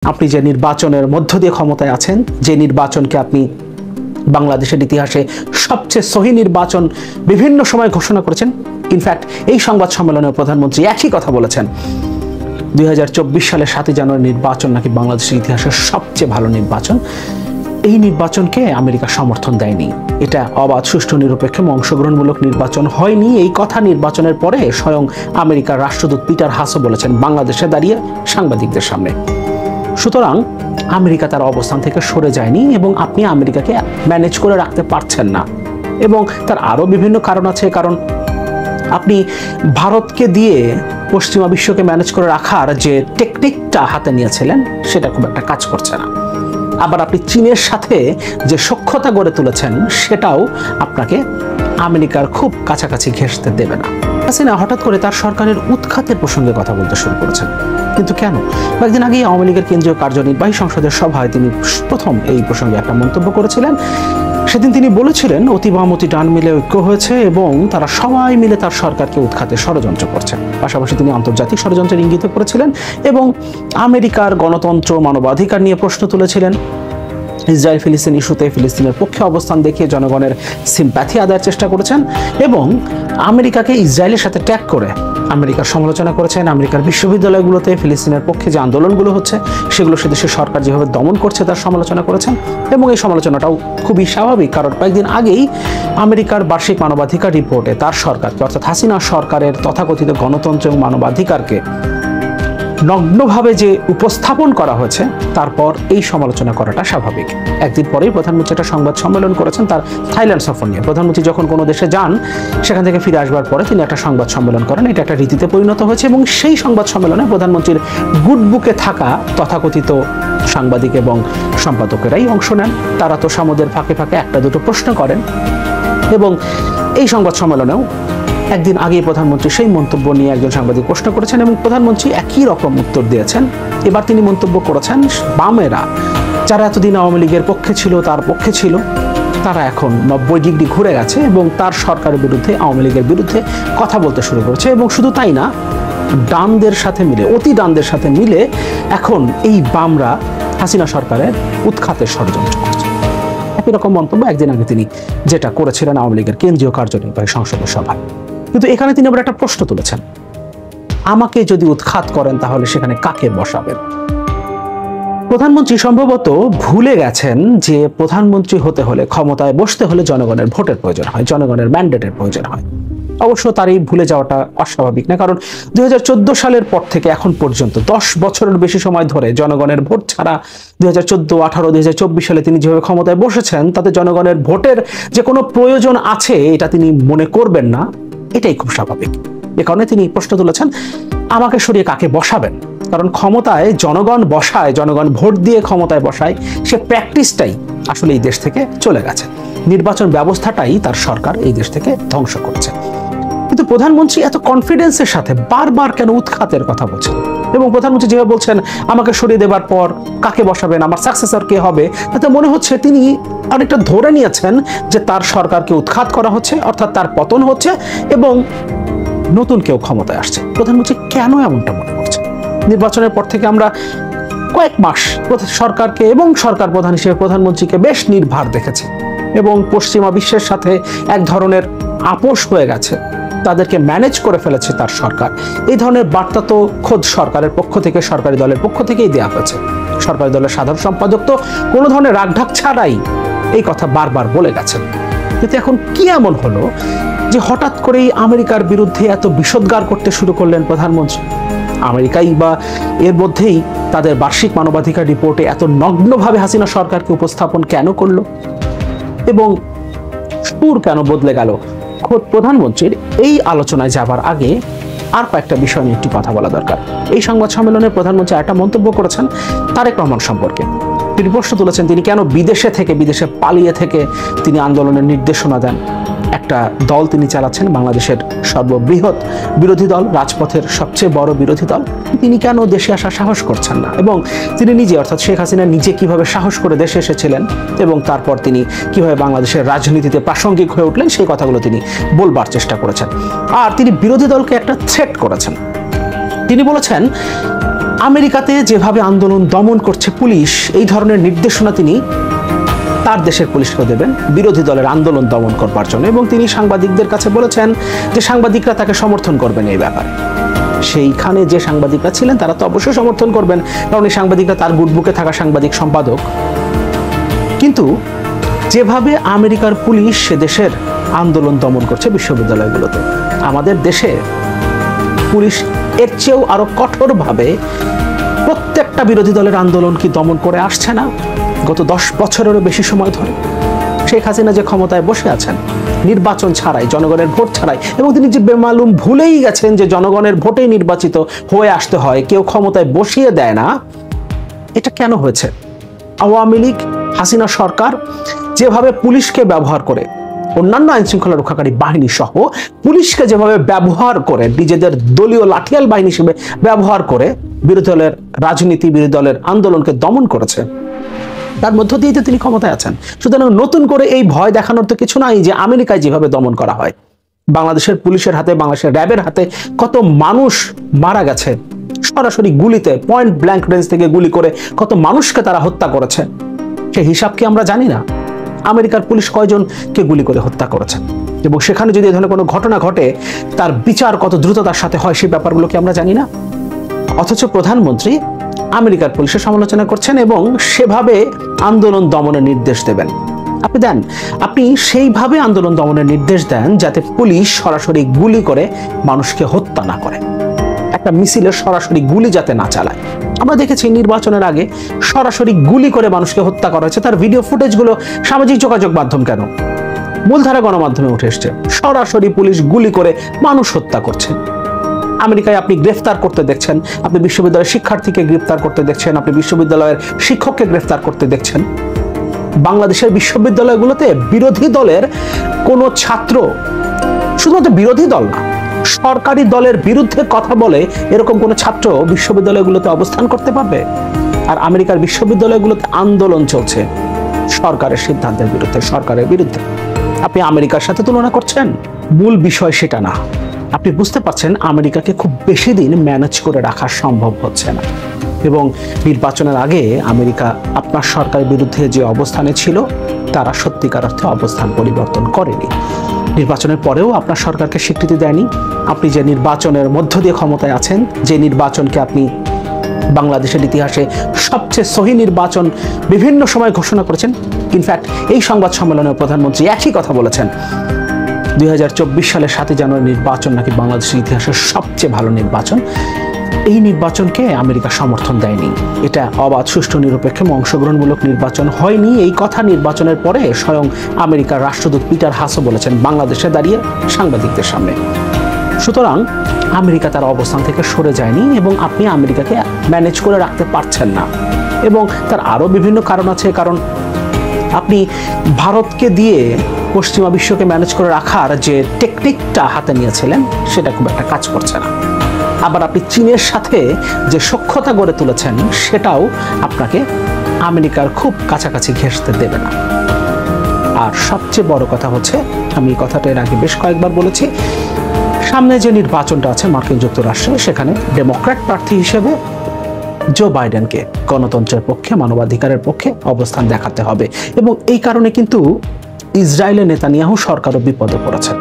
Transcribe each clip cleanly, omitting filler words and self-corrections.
আপনি যে নির্বাচনের মধ্য দিয়ে ক্ষমতায় আছেন, যে নির্বাচনকে আপনি বাংলাদেশের ইতিহাসে সবচেয়ে সহি নির্বাচন বিভিন্ন সময় ঘোষণা করেছেন। ইনফ্যাক্ট এই সংবাদ সম্মেলনে প্রধানমন্ত্রী একই কথা বলেছেন, 2024 সালের 7 জানুয়ারি নির্বাচন নাকি বাংলাদেশের ইতিহাসের সবচেয়ে ভালো নির্বাচন। এই নির্বাচনকে আমেরিকা সমর্থন দেয়নি, এটা অবাধ, সুষ্ঠু, নিরপেক্ষ এবং অংশগ্রহণমূলক নির্বাচন হয়নি। এই কথা নির্বাচনের পরে স্বয়ং আমেরিকার রাষ্ট্রদূত পিটার হাসও বলেছেন বাংলাদেশে দাঁড়িয়ে সাংবাদিকদের সামনে। সুতরাং আমেরিকা তার অবস্থান থেকে সরে যায়নি এবং আপনি আমেরিকাকে ম্যানেজ করে রাখতে পারছেন না। এবং তার আরও বিভিন্ন কারণ আছে, কারণ আপনি ভারতকে দিয়ে পশ্চিমা বিশ্বকে ম্যানেজ করে রাখার যে টেকনিকটা হাতে নিয়েছিলেন সেটা খুব একটা কাজ করছে না। আবার আপনি চীনের সাথে যে সখ্যতা গড়ে তুলেছেন সেটাও আপনাকে আমেরিকার খুব কাছাকাছি ঘেঁষতে দেবে না। হাসিনা হঠাৎ করে তার সরকারের উৎখাতের প্রসঙ্গে কথা বলতে শুরু করেছেন, কিন্তু কেন? কয়েকদিন আগেই আওয়ামী লীগের কেন্দ্রীয় কার্যনির্বাহী সংসদের সভায় তিনি প্রথম এই প্রসঙ্গে একটা মন্তব্য করেছিলেন। সেদিন তিনি বলেছিলেন অতি বাম অতি ডান মিলে ঐক্য হয়েছে এবং তারা সবাই মিলে তার সরকারকে উৎখাতে ষড়যন্ত্র করছে। পাশাপাশি তিনি আন্তর্জাতিক ষড়যন্ত্রের ইঙ্গিত করেছিলেন এবং আমেরিকার গণতন্ত্র, মানবাধিকার নিয়ে প্রশ্ন তুলেছিলেন। ইসরায়েল ফিলিস্তিন ইস্যুতে ফিলিস্তিনের পক্ষে অবস্থান দেখিয়ে জনগণের সিম্প্যাথি আদায়ের চেষ্টা করেছেন এবং আমেরিকাকে ইসরায়েলের সাথে ট্যাগ করে আমেরিকার সমালোচনা করেছেন। আমেরিকার বিশ্ববিদ্যালয়গুলোতে ফিলিস্তিনের পক্ষে যে আন্দোলনগুলো হচ্ছে সেগুলো সে দেশের সরকার যেভাবে দমন করছে তার সমালোচনা করেছেন। এবং এই সমালোচনাটাও খুবই স্বাভাবিক, কারণ কয়েকদিন আগেই আমেরিকার বার্ষিক মানবাধিকার রিপোর্টে তার সরকারকে, অর্থাৎ হাসিনা সরকারের তথাকথিত গণতন্ত্র এবং মানবাধিকারকে নগ্নভাবে যে উপস্থাপন করা হয়েছে, তারপর এই সমালোচনা করাটা স্বাভাবিক। একদিন পরেই প্রধানমন্ত্রী একটা সংবাদ সম্মেলন করেছেন তার থাইল্যান্ড সফর নিয়ে। প্রধানমন্ত্রী যখন কোনো দেশে যান সেখান থেকে ফিরে আসবার পরে তিনি একটা সংবাদ সম্মেলন করেন। এটা একটা রীতিতে পরিণত হয়েছে এবং সেই সংবাদ সম্মেলনে প্রধানমন্ত্রীর গুড বুকে থাকা তথাকথিত সাংবাদিক এবং সম্পাদকেরাই অংশ নেন। তারা তো সামুদের ফাঁকে ফাঁকে একটা দুটো প্রশ্ন করেন এবং এই সংবাদ সম্মেলনেও একদিন আগে প্রধানমন্ত্রী সেই মন্তব্য নিয়ে একজন সাংবাদিক প্রশ্ন করেছেন এবং প্রধানমন্ত্রী একই রকম উত্তর দিয়েছেন। এবার তিনি মন্তব্য করেছেন বামেরা যারা এতদিন আওয়ামী লীগের পক্ষে ছিল, তার পক্ষে ছিল, তারা এখন 90 ডিগ্রি ঘুরে গেছে এবং তার সরকারের বিরুদ্ধে, আওয়ামী লীগের বিরুদ্ধে কথা বলতে শুরু করেছে। এবং শুধু তাই না, ডানদের সাথে মিলে, অতি ডানদের সাথে মিলে এখন এই বামরা হাসিনা সরকারের উৎখাতের ষড়যন্ত্র করছে। একই রকম মন্তব্য একদিন আগে তিনি যেটা করেছিলেন আওয়ামী লীগের কেন্দ্রীয় কার্যনির্বাহী সংসদের সভায়। কিন্তু এখানে তিনি আবার একটা প্রশ্ন তুলেছেন, আমাকে যদি উৎখাত করেন তাহলে সেখানে কাকে বসাবেন? প্রধানমন্ত্রী সম্ভবত ভুলে গেছেন যে প্রধানমন্ত্রী হতে হলে, ক্ষমতায় বসতে হলে জনগণের ভোটের প্রয়োজন হয়, জনগণের ম্যান্ডেটের প্রয়োজন হয়। অবশ্য তার এই ভুলে যাওয়াটা অস্বাভাবিক না, কারণ 2014 সালের পর থেকে এখন পর্যন্ত 10 বছরের বেশি সময় ধরে জনগণের ভোট ছাড়া 2014, 18, 2024 সালে তিনি যেভাবে ক্ষমতায় বসেছেন তাতে জনগণের ভোটের যে কোনো প্রয়োজন আছে এটা তিনি মনে করবেন না, এটাই খুব স্বাভাবিক। এ কারণে তিনি প্রশ্ন তুলেছেন আমাকে সরিয়ে কাকে বসাবেন। কারণ ক্ষমতায় জনগণ বসায়, জনগণ ভোট দিয়ে ক্ষমতায় বসায়, সে প্র্যাকটিসটাই আসলে এই দেশ থেকে চলে গেছে। নির্বাচন ব্যবস্থাটাই তার সরকার এই দেশ থেকে ধ্বংস করছে। কিন্তু প্রধানমন্ত্রী এত কনফিডেন্সের সাথে বারবার কেন উৎখাতের কথা বলছেন? এবং প্রধানমন্ত্রী যেভাবে বলছেন আমাকে সরিয়ে দেবার পর কাকে বসাবেন, আমার সাকসেসর কে হবে, তাতে মনে হচ্ছে তিনি অনেকটা ধরে নিয়েছেন যে তার সরকারকে উৎখাত করা হচ্ছে, অর্থাৎ তার পতন হচ্ছে এবং নতুন কেউ ক্ষমতায় আসছে। প্রধানমন্ত্রী কেন এমনটা মনে করছেন? নির্বাচনের পর থেকে আমরা কয়েক মাস সরকারকে এবং সরকার প্রধান হিসেবে প্রধানমন্ত্রীকে বেশ নির্ভার দেখেছি এবং পশ্চিমা বিশ্বের সাথে এক ধরনের আপোষ হয়ে গেছে, তাদেরকে ম্যানেজ করে ফেলেছে তার সরকার। এই ধরনের বার্তা তো খোদ সরকারের পক্ষ থেকে, সরকারি দলের পক্ষ থেকেই দেওয়া হয়েছে। সরকারি দলের সাধারণ সম্পাদক তো কোনো ধরনের রাগঢাক ছাড়াই এই কথা বারবার বলে গেছেন। কিন্তু এখন কি এমন হলো যে হঠাৎ করেই আমেরিকার বিরুদ্ধে এত বিষোদ্গার করতে শুরু করলেন প্রধানমন্ত্রী? আমেরিকাই বা এর মধ্যেই তাদের বার্ষিক মানবাধিকার রিপোর্টে এত নগ্নভাবে হাসিনা সরকারকে উপস্থাপন কেন করলো এবং সুর কেন বদলে গেল? খোদ প্রধানমন্ত্রীর এই আলোচনায় যাবার আগে আর কয়েকটা বিষয় নিয়ে একটু কথা বলা দরকার। এই সংবাদ সম্মেলনে প্রধানমন্ত্রী একটা মন্তব্য করেছেন তারেক রহমান সম্পর্কে। তিনি প্রশ্ন তুলেছেন তিনি কেন বিদেশে পালিয়ে থেকে তিনি আন্দোলনের নির্দেশনা দেন। একটা দল তিনি চালাচ্ছেন, বাংলাদেশের সর্ববৃহৎ বিরোধী দল, রাজপথের সবচেয়ে বড় বিরোধী দল, তিনি কেন দেশে আসার সাহস করছেন না? এবং তিনি নিজে, অর্থাৎ শেখ হাসিনা নিজে কিভাবে সাহস করে দেশে এসেছিলেন এবং তারপর তিনি কিভাবে বাংলাদেশের রাজনীতিতে প্রাসঙ্গিক হয়ে উঠলেন সেই কথাগুলো তিনি বলবার চেষ্টা করেছেন। আর তিনি বিরোধী দলকে একটা থ্রেট করেছেন। তিনি বলেছেন আমেরিকাতে যেভাবে আন্দোলন দমন করছে পুলিশ, এই ধরনের নির্দেশনা তিনি তার দেশের পুলিশকে দেবেন বিরোধী দলের আন্দোলন দমন করবার জন্য, এবং তিনি সাংবাদিকদের কাছে বলেছেন যে সাংবাদিকরা তাকে সমর্থন করবেন এই ব্যাপারে। সেইখানে যে সাংবাদিকরা ছিলেন তারা তো অবশ্যই সমর্থন করবেন, কারণ এই সাংবাদিকরা তার গুডবুকে থাকা সাংবাদিক সম্পাদক। কিন্তু যেভাবে আমেরিকার পুলিশ সে দেশের আন্দোলন দমন করছে বিশ্ববিদ্যালয়গুলোতে, আমাদের দেশে পুলিশ এর চেয়েও আরো কঠোরভাবে প্রত্যেকটা বিরোধী দলের আন্দোলন কি দমন করে আসছে না গত 10 বছরেরও বেশি সময় ধরে? শেখ হাসিনা যে ক্ষমতায় বসে আছেন নির্বাচন ছাড়াই, জনগণের ভোট ছাড়াই, এবং তিনি যে বেমালুম ভুলেই গেছেন যে জনগণের ভোটেই নির্বাচিত হয়ে আসতে হয়, কেউ ক্ষমতায় বসিয়ে দেয় না। এটা কেন হয়েছে? আওয়ামী লীগ, হাসিনা সরকার যেভাবে পুলিশকে ব্যবহার করে, অন্যান্য আইন শৃঙ্খলা রক্ষাকারী বাহিনী সহ পুলিশকে যেভাবে ব্যবহার করে, নিজেদের দলীয় লাঠিয়াল বাহিনী হিসেবে ব্যবহার করে বিরোধী দলের রাজনীতি, বিরোধী দলের আন্দোলনকে দমন করেছে, তার মধ্য দিয়ে তো তিনি ক্ষমতায় আছেন। সুতরাং নতুন করে এই ভয় দেখানোর তো কিছু নাই যে আমেরিকায় যেভাবে দমন করা হয়, বাংলাদেশের পুলিশের হাতে, বাংলাদেশের র্যাবের হাতে কত মানুষ মারা গেছে সরাসরি গুলিতে, পয়েন্ট ব্ল্যাঙ্ক রেঞ্জ থেকে গুলি করে কত মানুষকে তারা হত্যা করেছে, সেই হিসাব কি আমরা জানি না? আমেরিকার পুলিশ কয়জনকে গুলি করে হত্যা করেছে, এবং সেখানে যদি এ ধরনের কোনো ঘটনা ঘটে তার বিচার কত দ্রুততার সাথে হয় সেই ব্যাপারগুলো কি আমরা জানি না? অথচ প্রধানমন্ত্রী আমেরিকার পুলিশের সমালোচনা করছেন এবং সেভাবে আন্দোলন দমনের নির্দেশ দেবেন। আপনি দেন, আপনি সেইভাবে আন্দোলন দমনের নির্দেশ দেন যাতে পুলিশ সরাসরি গুলি করে মানুষকে হত্যা না করে, একটা মিছিলে সরাসরি গুলি যাতে না চালায়। আমরা দেখেছি নির্বাচনের আগে সরাসরি গুলি করে মানুষকে হত্যা করা হয়েছে, তার ভিডিও ফুটেজগুলো সামাজিক যোগাযোগ মাধ্যম কেন মূলধারা গণমাধ্যমে উঠে এসছে। সরাসরি পুলিশ গুলি করে মানুষ হত্যা করছে। আমেরিকায় আপনি গ্রেফতার করতে দেখছেন, আপনি বিশ্ববিদ্যালয়ের শিক্ষার্থীকে গ্রেফতার করতে দেখছেন, আপনি বিশ্ববিদ্যালয়ের শিক্ষককে গ্রেফতার করতে দেখছেন। বাংলাদেশের বিশ্ববিদ্যালয়গুলোতে বিরোধী দলের কোনো ছাত্র, শুধুমাত্র বিরোধী দল না, সরকারি দলের বিরুদ্ধে কথা বলে এরকম কোনো ছাত্র বিশ্ববিদ্যালয়গুলোতে অবস্থান করতে পারবে? আর আমেরিকার বিশ্ববিদ্যালয়গুলোতে আন্দোলন চলছে সরকারের সিদ্ধান্তের বিরুদ্ধে, সরকারের বিরুদ্ধে। আপনি আমেরিকার সাথে তুলনা করছেন? মূল বিষয় সেটা না। আপনি বুঝতে পারছেন আমেরিকাকে খুব বেশি দিন ম্যানেজ করে রাখা সম্ভব হচ্ছে না, এবং নির্বাচনের আগে আমেরিকা আপনার সরকারের বিরুদ্ধে যে অবস্থানে ছিল তারা সত্যিকার অর্থে অবস্থান পরিবর্তন করেনি। নির্বাচনের পরেও আপনার সরকারকে স্বীকৃতি দেয়নি। আপনি যে নির্বাচনের মধ্য দিয়ে ক্ষমতায় আছেন, যে নির্বাচনকে আপনি বাংলাদেশের ইতিহাসে সবচেয়ে সহি নির্বাচন বিভিন্ন সময় ঘোষণা করেছেন, ইনফ্যাক্ট এই সংবাদ সম্মেলনে প্রধানমন্ত্রী একই কথা বলেছেন, 2024 সালের 7 জানুয়ারি নির্বাচন নাকি বাংলাদেশের ইতিহাসের সবচেয়ে ভালো নির্বাচন। এই নির্বাচনকে আমেরিকা সমর্থন দেয়নি, এটা অবাধ, সুষ্ঠু, নিরপেক্ষ এবং অংশগ্রহণমূলক নির্বাচন হয়নি। এই কথা নির্বাচনের পরে স্বয়ং আমেরিকার রাষ্ট্রদূত পিটার হাসও বলেছেন বাংলাদেশে দাঁড়িয়ে সাংবাদিকদের সামনে। সুতরাং আমেরিকা তার অবস্থান থেকে সরে যায়নি, এবং আপনি আমেরিকাকে ম্যানেজ করে রাখতে পারছেন না, এবং তার আরও বিভিন্ন কারণ আছে। কারণ আপনি ভারতকে দিয়ে পশ্চিমা বিশ্বকে ম্যানেজ করে রাখার যে টেকনিকটা হাতে নিয়েছিলেন সেটা খুব একটা কাজ করছে না। আবার আপনি চীনের সাথে যে সখ্যতা গড়ে তুলেছেন সেটাও আপনাকে আমেরিকার খুব কাছাকাছি ঘেঁষতে দেবে না। আর সবচেয়ে বড় কথা হচ্ছে, আমি এই কথাটা এর আগে বেশ কয়েকবার বলেছি, সামনে যে নির্বাচনটা আছে মার্কিন যুক্তরাষ্ট্রে, সেখানে ডেমোক্র্যাট প্রার্থী হিসেবে জো বাইডেনকে গণতন্ত্রের পক্ষে, মানবাধিকারের পক্ষে অবস্থান দেখাতে হবে। এবং এই কারণে কিন্তু ইসরায়েলের নেতানিয়াহু সরকারও বিপদে পড়েছে।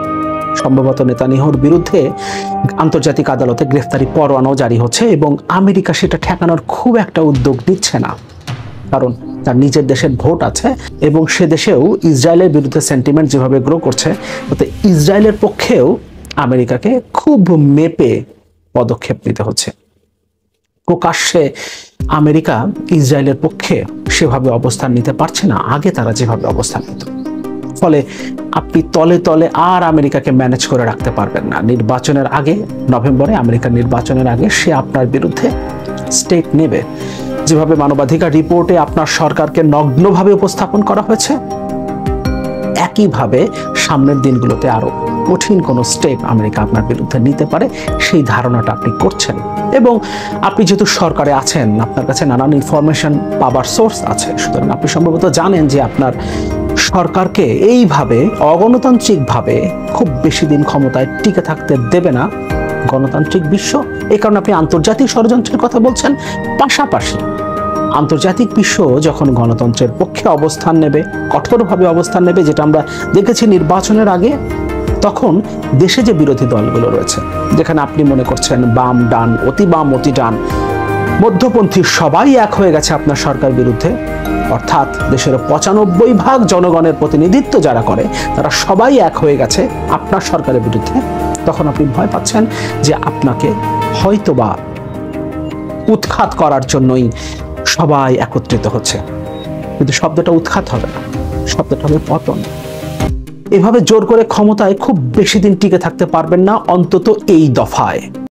সম্ভবত নেতানিয়াহুর বিরুদ্ধে আন্তর্জাতিক আদালতে গ্রেফতারি পরোয়ানাও জারি হচ্ছে, এবং আমেরিকা সেটা ঠেকানোর খুব একটা উদ্যোগ নিচ্ছে না, কারণ তার নিজের দেশের ভোট আছে, এবং সে দেশেও ইসরায়েলের বিরুদ্ধে সেন্টিমেন্ট যেভাবে গ্রো করছে, তাতে ইসরায়েলের পক্ষেও আমেরিকাকে খুব মেপে পদক্ষেপ নিতে হচ্ছে। প্রকাশ্যে আমেরিকা ইসরায়েলের পক্ষে সেভাবে অবস্থান নিতে পারছে না আগে তারা যেভাবে অবস্থান নিত। ফলে আপনি তলে তলে আর আমেরিকাকে ম্যানেজ করে রাখতে পারবেন না। নির্বাচনের আগে, নভেম্বরে আমেরিকার নির্বাচনের আগে সে আপনার বিরুদ্ধে স্টেপ নেবে। যেভাবে মানবাধিকার রিপোর্টে আপনার সরকারকে নগ্নভাবে উপস্থাপন করা হয়েছে, একইভাবে সামনের দিনগুলোতে আরো কঠিন কোনো স্টেপ আমেরিকা আপনার বিরুদ্ধে নিতে পারে, সেই ধারণাটা আপনি করছেন। এবং আপনি যেহেতু সরকারে আছেন, আপনার কাছে নানান ইনফরমেশন পাবার সোর্স আছে, সুতরাং আপনি সম্ভবত জানেন যে আপনার সরকারকে এইভাবে অগণতান্ত্রিকভাবে খুব বেশি দিন ক্ষমতায় টিকে থাকতে দেবে না গণতান্ত্রিক বিশ্ব, এই কারণে আপনি আন্তর্জাতিক ষড়যন্ত্রের কথা বলছেন। পাশাপাশি আন্তর্জাতিক বিশ্ব যখন গণতন্ত্রের পক্ষে অবস্থান নেবে, কঠোরভাবে অবস্থান নেবে, যেটা আমরা দেখেছি নির্বাচনের আগে, তখন দেশে যে বিরোধী দলগুলো রয়েছে, যেখানে আপনি মনে করছেন বাম, ডান, অতি বাম, অতি ডান, মধ্যপন্থী, সবাই এক হয়ে গেছে আপনার সরকার বিরুদ্ধে, অর্থাৎ দেশের 95% জনগণের প্রতিনিধিত্ব যারা করে তারা সবাই এক হয়ে গেছে আপনার সরকারের বিরুদ্ধে, তখন আপনি ভয় পাচ্ছেন যে আপনাকে হয়তোবা উৎখাত করার জন্যই সবাই একত্রিত হচ্ছে। কিন্তু শব্দটা উৎখাত হবে না, শব্দটা হবে পতন। এভাবে জোর করে ক্ষমতায় খুব বেশি দিন টিকে থাকতে পারবেন না, অন্তত এই দফায়।